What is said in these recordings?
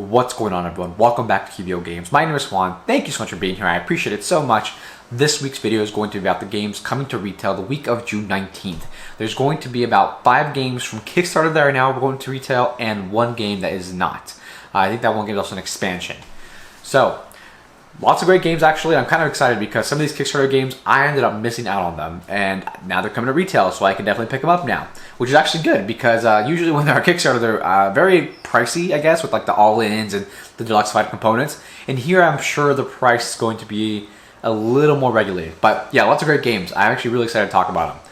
What's going on, everyone? Welcome back to QVO Games. My name is Juan. Thank you so much for being here. I appreciate it so much. This week's video is going to be about the games coming to retail the week of June 19th. There's going to be about 5 games from Kickstarter that are now going to retail and 1 game that is not. I think that one game is also an expansion. So, lots of great games actually. I'm kind of excited because some of these Kickstarter games, I ended up missing out on them. And now they're coming to retail, so I can definitely pick them up now. Which is actually good because usually when they're on Kickstarter, they're very pricey, I guess, with like the all-ins and the deluxe 5 components. And here I'm sure the price is going to be a little more regulated. But yeah, lots of great games. I'm actually really excited to talk about them.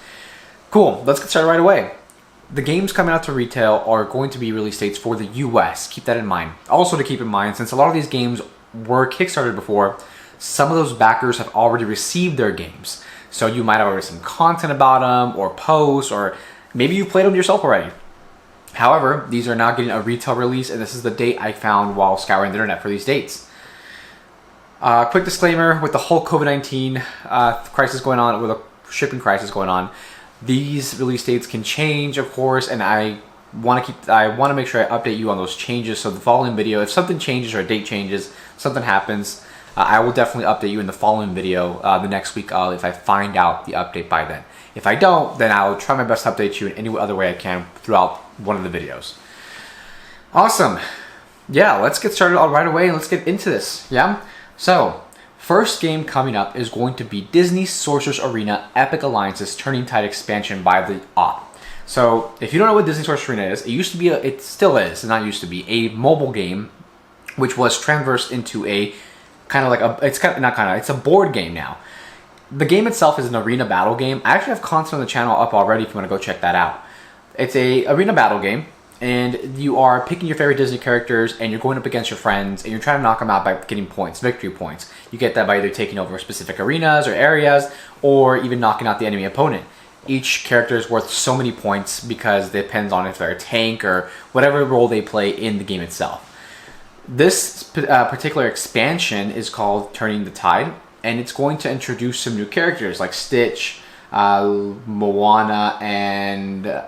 Cool, let's get started right away. The games coming out to retail are going to be release dates for the US. Keep that in mind. Also to keep in mind, since a lot of these games were Kickstarted before, some of those backers have already received their games. So you might have already seen content about them or posts, or maybe you played them yourself already. However, these are now getting a retail release, and this is the date I found while scouring the internet for these dates. Quick disclaimer, with the whole COVID-19 crisis going on, with a shipping crisis going on, these release dates can change, of course, and I want to make sure I update you on those changes. So the following video, if something changes or a date changes, something happens, I will definitely update you in the following video the next week if I find out the update by then. If I don't, then I'll try my best to update you in any other way I can throughout one of the videos. Awesome. Yeah, let's get started right away and let's get into this. Yeah? So, first game coming up is going to be Disney Sorcerer's Arena Epic Alliance's Turning Tide expansion by the op. So, if you don't know what Disney Sorcerer's Arena is, it used to be, it still is, not used to be, a mobile game which was transversed into a kind of like a, it's a board game now. The game itself is an arena battle game. I actually have content on the channel up already if you want to go check that out. It's a arena battle game, and you are picking your favorite Disney characters, and you're going up against your friends, and you're trying to knock them out by getting points, victory points. You get that by either taking over specific arenas or areas, or even knocking out the enemy opponent. Each character is worth so many points because it depends on if they're a tank or whatever role they play in the game itself. This particular expansion is called Turning the Tide, and it's going to introduce some new characters like Stitch, Moana, and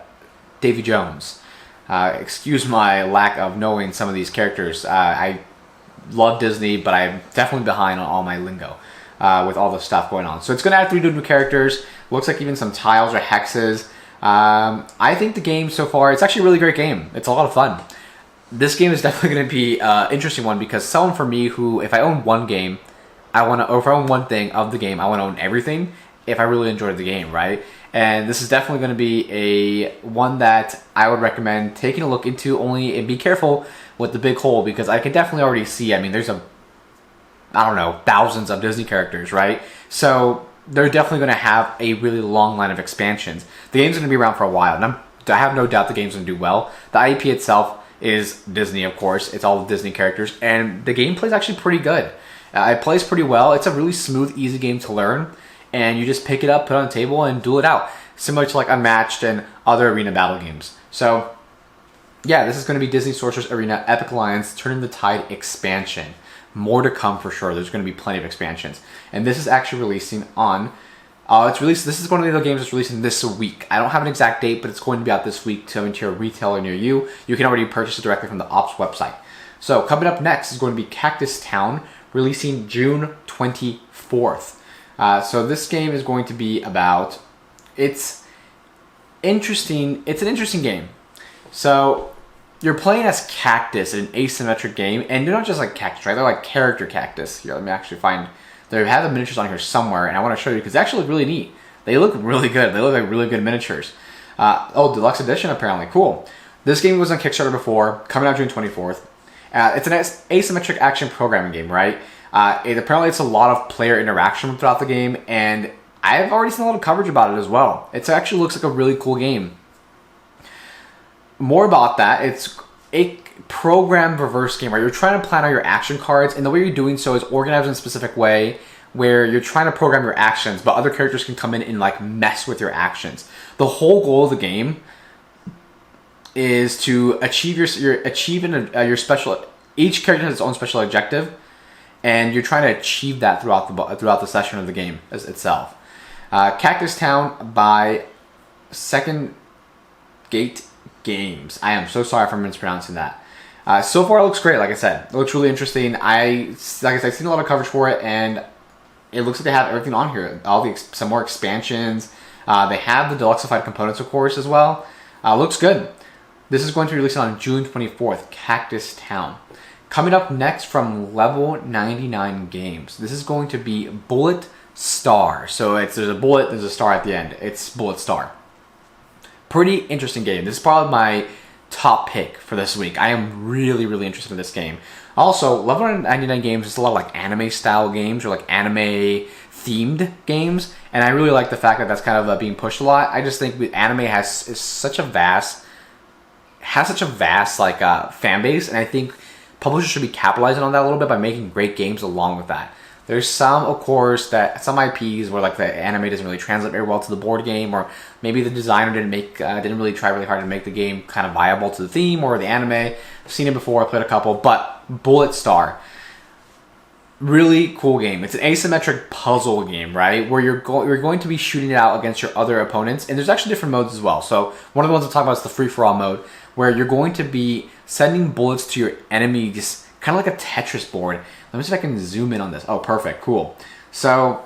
Davy Jones. Excuse my lack of knowing some of these characters. I love Disney, but I'm definitely behind on all my lingo with all the stuff going on. So it's going to add 3 new characters. Looks like even some tiles or hexes. I think the game so far, it's actually a really great game. It's a lot of fun. This game is definitely going to be an interesting one because someone for me who, if I own one game, or if I own one thing of the game, I want to own everything if I really enjoyed the game, right? And this is definitely going to be one that I would recommend taking a look into, and be careful with the big hole because I can definitely already see, I mean, there's thousands of Disney characters, right? So they're definitely going to have a really long line of expansions. The game's going to be around for a while, and I have no doubt the game's going to do well. The IP itself is Disney, of course. It's all the Disney characters, and the gameplay is actually pretty good. It plays pretty well. It's a really smooth, easy game to learn, and you just pick it up, put it on the table, and duel it out. Similar to like Unmatched and other arena battle games. So, yeah, this is going to be Disney Sorcerer's Arena Epic Alliance Turning the Tide expansion. More to come for sure. There's going to be plenty of expansions. And this is actually releasing on... this is one of the games that's releasing this week. I don't have an exact date, but it's going to be out this week to a retailer near you. You can already purchase it directly from the Ops website. So, coming up next is going to be Cactus Town, releasing June 24th. So this game is going to be about, it's interesting. It's an interesting game. So you're playing as Cactus in an asymmetric game, and they're not just like Cactus, right? They're like character Cactus. Here, let me actually find, they have the miniatures on here somewhere, and I want to show you because they actually look really neat. They look really good. They look like really good miniatures. Deluxe edition apparently, cool. This game was on Kickstarter before, coming out June 24th. It's an asymmetric action programming game, right? Apparently it's a lot of player interaction throughout the game, and I've already seen a lot of coverage about it as well. It actually looks like a really cool game. More about that, it's a program reverse game, right? You're trying to plan out your action cards, and the way you're doing so is organized in a specific way where you're trying to program your actions, but other characters can come in and like mess with your actions. The whole goal of the game is to achieve your special. Each character has its own special objective, and you're trying to achieve that throughout the session of the game itself. Cactus Town by Second Gate Games. I am so sorry if I'm mispronouncing that. So far, it looks great. Like I said, it looks really interesting. Like I said, I've seen a lot of coverage for it, and it looks like they have everything on here. Some more expansions. They have the deluxeified components, of course, as well. Looks good. This is going to be released on June 24th, Cactus Town. Coming up next from Level 99 Games, this is going to be Bullet Star. So there's a bullet, there's a star at the end. It's Bullet Star. Pretty interesting game. This is probably my top pick for this week. I am really, really interested in this game. Also, Level 99 Games is a lot of like anime style games or like anime themed games, and I really like the fact that that's kind of being pushed a lot. I just think anime has such a vast like fan base, and I think publishers should be capitalizing on that a little bit by making great games along with that. There's some, of course, some IPs where like the anime doesn't really translate very well to the board game, or maybe the designer didn't really try really hard to make the game kind of viable to the theme or the anime. I've seen it before, I played a couple, but Bullet Star, really cool game. It's an asymmetric puzzle game, right? Where you're going to be shooting it out against your other opponents, and there's actually different modes as well. So one of the ones I'm talking about is the free-for-all mode, where you're going to be sending bullets to your enemy, just kind of like a Tetris board. Let me see if I can zoom in on this. Oh, perfect, cool. So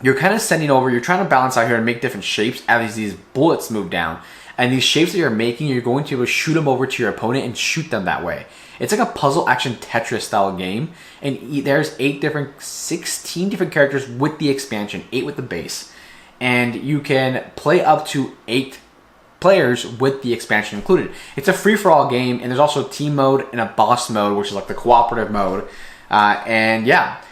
you're kind of sending over, you're trying to balance out here and make different shapes as these bullets move down. And these shapes that you're making, you're going to be able to shoot them over to your opponent and shoot them that way. It's like a puzzle action Tetris style game. And there's 16 different characters with the expansion, 8 with the base. And you can play up to 8 players with the expansion included. It's a free-for-all game, and there's also a team mode and a boss mode, which is like the cooperative mode. And yeah,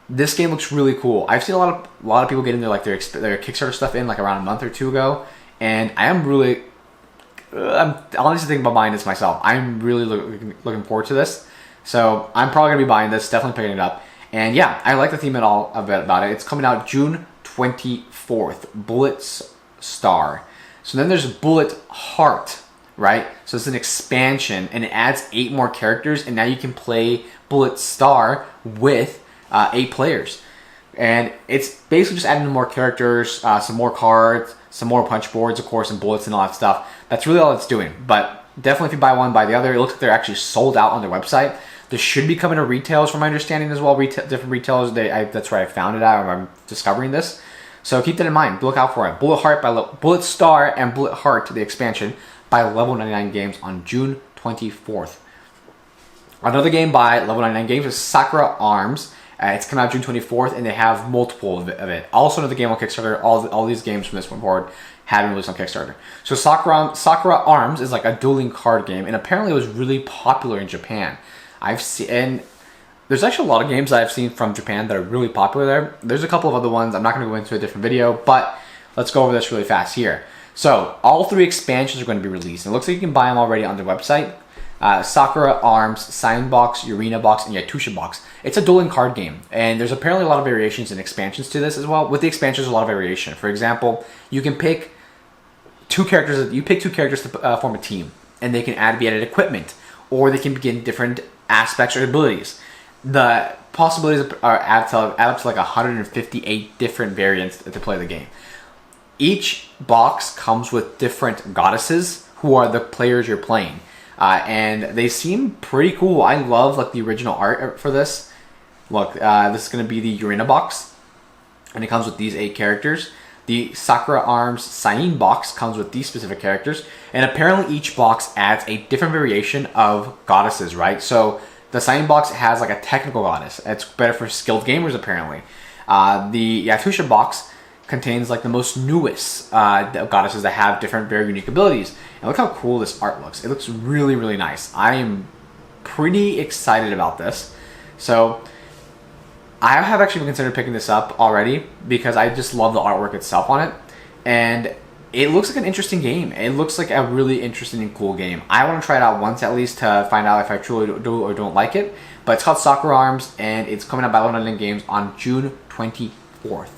this game looks really cool. I've seen a lot of people getting their Kickstarter stuff in like around a month or two ago, and I'm honestly thinking about buying this myself. I'm really looking forward to this, so I'm probably gonna be buying this. Definitely picking it up, and yeah, I like the theme about it. It's coming out June 24th. Bullet Star. So then there's Bullet Heart, right? So it's an expansion, and it adds 8 more characters, and now you can play Bullet Star with 8 players. And it's basically just adding more characters, some more cards, some more punch boards, of course, and bullets and all that stuff. That's really all it's doing. But definitely if you buy one, buy the other. It looks like they're actually sold out on their website. This should be coming to retailers from my understanding as well. Different retailers, that's where I found it out, or I'm discovering this. So keep that in mind. Look out for it. Bullet Star and Bullet Heart, the expansion, by Level 99 Games on June 24th. Another game by Level 99 Games is Sakura Arms. It's coming out June 24th, and they have multiple of it. Also another game on Kickstarter. All these games from this point forward have been released on Kickstarter. So Sakura Arms is like a dueling card game, and apparently it was really popular in Japan. There's actually a lot of games that I've seen from Japan that are really popular there. There's a couple of other ones. I'm not going to go into a different video, but let's go over this really fast here. So all 3 expansions are going to be released. And it looks like you can buy them already on their website. Sakura Arms, Sign Box, Urena Box, and Yatusha Box. It's a dueling card game, and there's apparently a lot of variations and expansions to this as well. With the expansions, there's a lot of variation. For example, you can pick 2 characters. You pick 2 characters to form a team, and they can be added equipment, or they can begin different aspects or abilities. The possibilities are add up to like 158 different variants to play the game. Each box comes with different goddesses who are the players you're playing. And they seem pretty cool. I love like the original art for this. Look, this is going to be the Urena box, and it comes with these 8 characters. The Sakura Arms Sign box comes with these specific characters, and apparently each box adds a different variation of goddesses, right? So the Sign box has like a technical goddess. It's better for skilled gamers apparently. The Yatusha box contains like the most newest goddesses that have different, very unique abilities. And look how cool this art looks. It looks really, really nice. I am pretty excited about this. So I have actually considered picking this up already because I just love the artwork itself on it. And it looks like an interesting game. It looks like a really interesting and cool game. I want to try it out once at least to find out if I truly do or don't like it. But it's called Sakura Arms, and it's coming out by London Games on June 24th.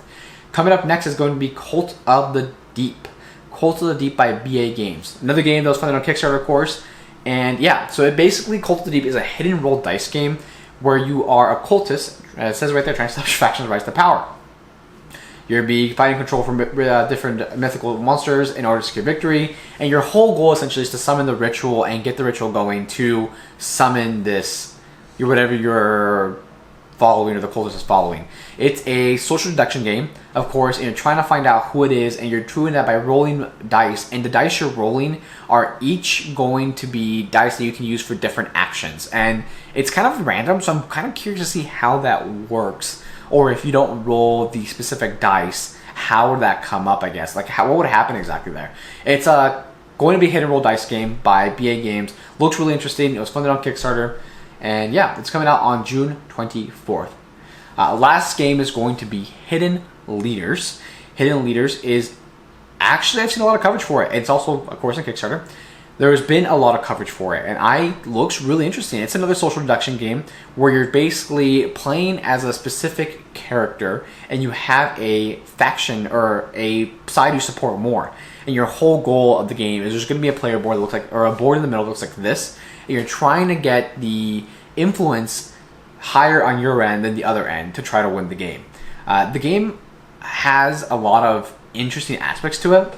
Coming up next is going to be Cult of the Deep. Cult of the Deep by BA Games. Another game that was funded on Kickstarter, of course. And yeah, so it basically, Cult of the Deep is a hidden roll dice game where you are a cultist, as it says right there, trying to establish factions' rise to power. You'll be fighting control from different mythical monsters in order to secure victory, and your whole goal essentially is to summon the ritual and get the ritual going to summon this, whatever you're following or the cultist is following. It's a social deduction game, of course, and you're trying to find out who it is, and you're doing that by rolling dice, and the dice you're rolling are each going to be dice that you can use for different actions, and it's kind of random, so I'm kind of curious to see how that works, or if you don't roll the specific dice, how would that come up, I guess, like what would happen exactly there. It's going to be a hit and roll dice game by BA Games. Looks really interesting. It was funded on Kickstarter. And yeah, it's coming out on June 24th. Last game is going to be Hidden Leaders. Hidden Leaders is actually, I've seen a lot of coverage for it. It's also, of course, on Kickstarter. There's been a lot of coverage for it, and looks really interesting. It's another social deduction game where you're basically playing as a specific character, and you have a faction or a side you support more. And your whole goal of the game is there's going to be a player board that looks like, or a board in the middle that looks like this. You're trying to get the influence higher on your end than the other end to try to win the game. The game has a lot of interesting aspects to it.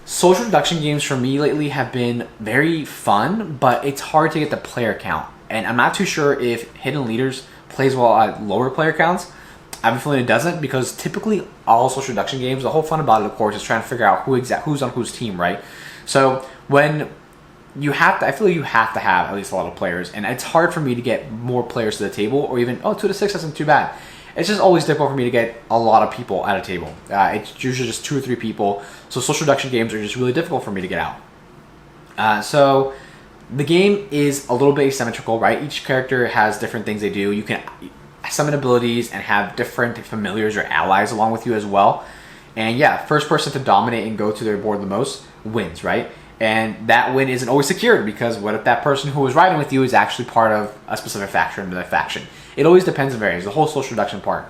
Social deduction games for me lately have been very fun, but it's hard to get the player count. And I'm not too sure if Hidden Leaders plays well at lower player counts. I have a feeling it doesn't, because typically all social deduction games, the whole fun about it, of course, is trying to figure out who's on whose team, right? So when you have to, I feel like you have to have at least a lot of players, and it's hard for me to get more players to the table, or even 2 to 6 isn't too bad. It's just always difficult for me to get a lot of people at a table. It's usually just 2 or 3 people, so social deduction games are just really difficult for me to get out. So the game is a little bit asymmetrical, right? Each character has different things they do. You can summon abilities and have different familiars or allies along with you as well. And yeah, first person to dominate and go to their board the most wins, right? And that win isn't always secured, because what if that person who was riding with you is actually part of a specific faction? It always depends and varies, the whole social deduction part.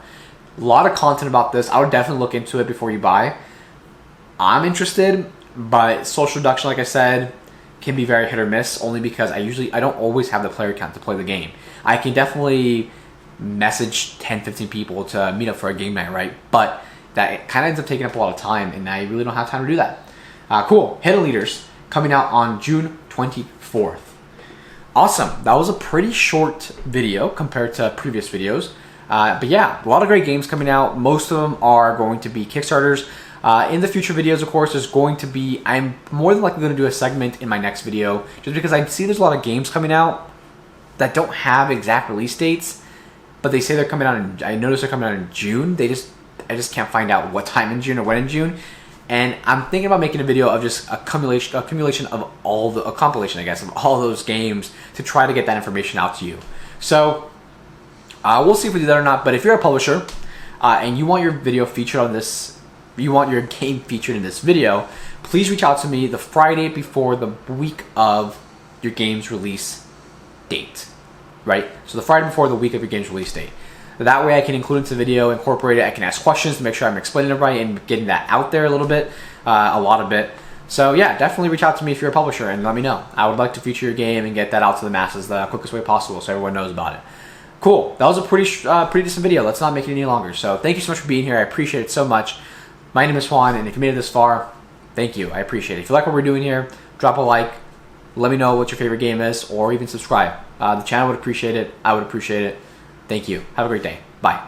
A lot of content about this. I would definitely look into it before you buy. I'm interested, but social deduction, like I said, can be very hit or miss, only because I don't always have the player count to play the game. I can definitely message 10-15 people to meet up for a game night, right? But that kind of ends up taking up a lot of time, and I really don't have time to do that. Cool. Hidden Leaders, coming out on June 24th. Awesome. That was a pretty short video compared to previous videos. But yeah, a lot of great games coming out. Most of them are going to be Kickstarters. In the future videos, of course, there's going to be, I'm more than likely going to do a segment in my next video, just because I see there's a lot of games coming out that don't have exact release dates, but they say they're coming out I noticed they're coming out in June. I just can't find out what time in June or when in June. And I'm thinking about making a video of just a compilation of a compilation, I guess, of all those games to try to get that information out to you. So we'll see if we do that or not. But if you're a publisher and you want your video featured on this, you want your game featured in this video, please reach out to me the Friday before the week of your game's release date, right? So the Friday before the week of your game's release date. That way I can include it into the video, incorporate it, I can ask questions to make sure I'm explaining it right and getting that out there a little bit, a lot of it. So yeah, definitely reach out to me if you're a publisher and let me know. I would like to feature your game and get that out to the masses the quickest way possible so everyone knows about it. Cool, that was a pretty decent video. Let's not make it any longer. So thank you so much for being here. I appreciate it so much. My name is Juan, and if you made it this far, thank you. I appreciate it. If you like what we're doing here, drop a like. Let me know what your favorite game is, or even subscribe. The channel would appreciate it. I would appreciate it. Thank you. Have a great day. Bye.